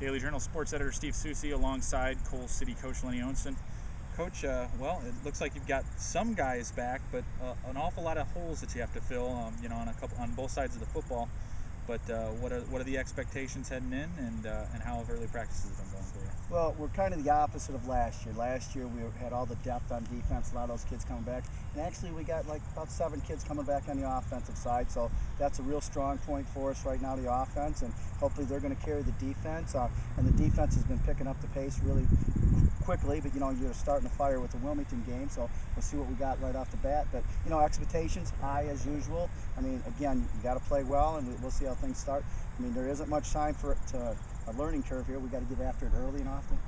Daily Journal sports editor Steve Souce alongside Coal City coach Lenny Onsen. Coach, well, it looks like you've got some guys back, but an awful lot of holes that you have to fill, on both sides of the football. But what are the expectations heading in, and how have early practices been going for you? Well, we're kind of the opposite of last year. Last year we had all the depth on defense, a lot of those kids coming back, and actually we got like about 7 kids coming back on the offensive side. So that's a real strong point for us right now, the offense, and hopefully they're going to carry the defense. And the defense has been picking up the pace really quickly, but you're starting to fire with the Wilmington game, so we'll see what we got right off the bat. But expectations high as usual. I mean, again, you got to play well, and we'll see how things start. I mean, there isn't much time for a learning curve here. We got to get after it early and often.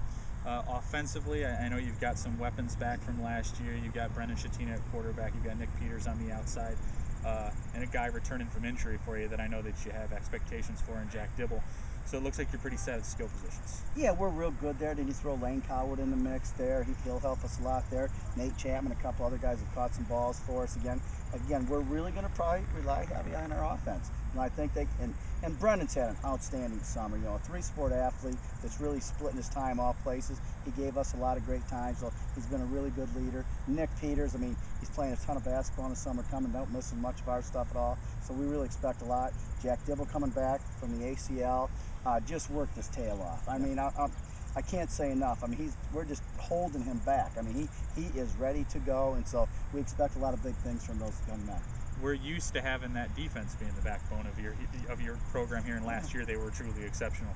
Offensively, I know you've got some weapons back from last year. You've got Brendan Shatina at quarterback. You've got Nick Peters on the outside, and a guy returning from injury for you that I know that you have expectations for in Jack Dibble. So it looks like you're pretty set at skill positions. Yeah, we're real good there. Then you throw Lane Coward in the mix there. He'll help us a lot there. Nate Chapman, a couple other guys have caught some balls for us again. We're really going to probably rely heavy on our offense. I think and Brendan's had an outstanding summer. A 3-sport athlete that's really splitting his time off places. He gave us a lot of great time, so he's been a really good leader. Nick Peters, I mean, he's playing a ton of basketball in the summer coming, don't miss much of our stuff at all. So we really expect a lot. Jack Dibble coming back from the ACL, just worked his tail off. I mean, I can't say enough. I mean, we're just holding him back. I mean, he is ready to go, and so we expect a lot of big things from those young men. We're used to having that defense being the backbone of your program here, and last year they were truly exceptional.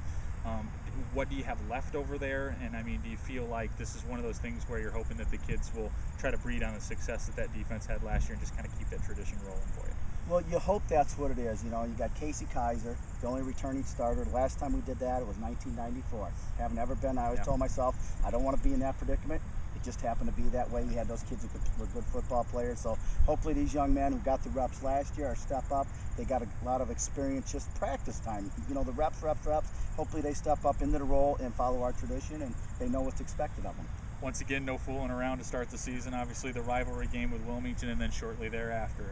What do you have left over there? And I mean, do you feel like this is one of those things where you're hoping that the kids will try to breed on the success that defense had last year and just kind of keep that tradition rolling for you? Well, you hope that's what it is. You got Casey Kaiser, the only returning starter. The last time we did that, it was 1994. Haven't ever been. I always told myself, I don't want to be in that predicament. It just happened to be that way. You had those kids who were good football players. So hopefully these young men who got the reps last year are step up. They got a lot of experience, just practice time. The reps. Hopefully they step up into the role and follow our tradition, and they know what's expected of them. Once again, no fooling around to start the season. Obviously, the rivalry game with Wilmington, and then shortly thereafter,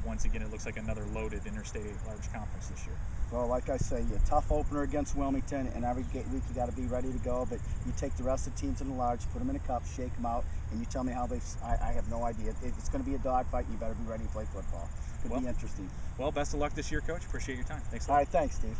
once again, it looks like another loaded interstate large conference this year. Well, like I say, a tough opener against Wilmington, and every week you got to be ready to go. But you take the rest of the teams in the large, put them in a cup, shake them out, and you tell me how I have no idea. It's going to be a dogfight, and you better be ready to play football. Could be interesting. Well, best of luck this year, Coach. Appreciate your time. Thanks a lot. All right, thanks, Steve.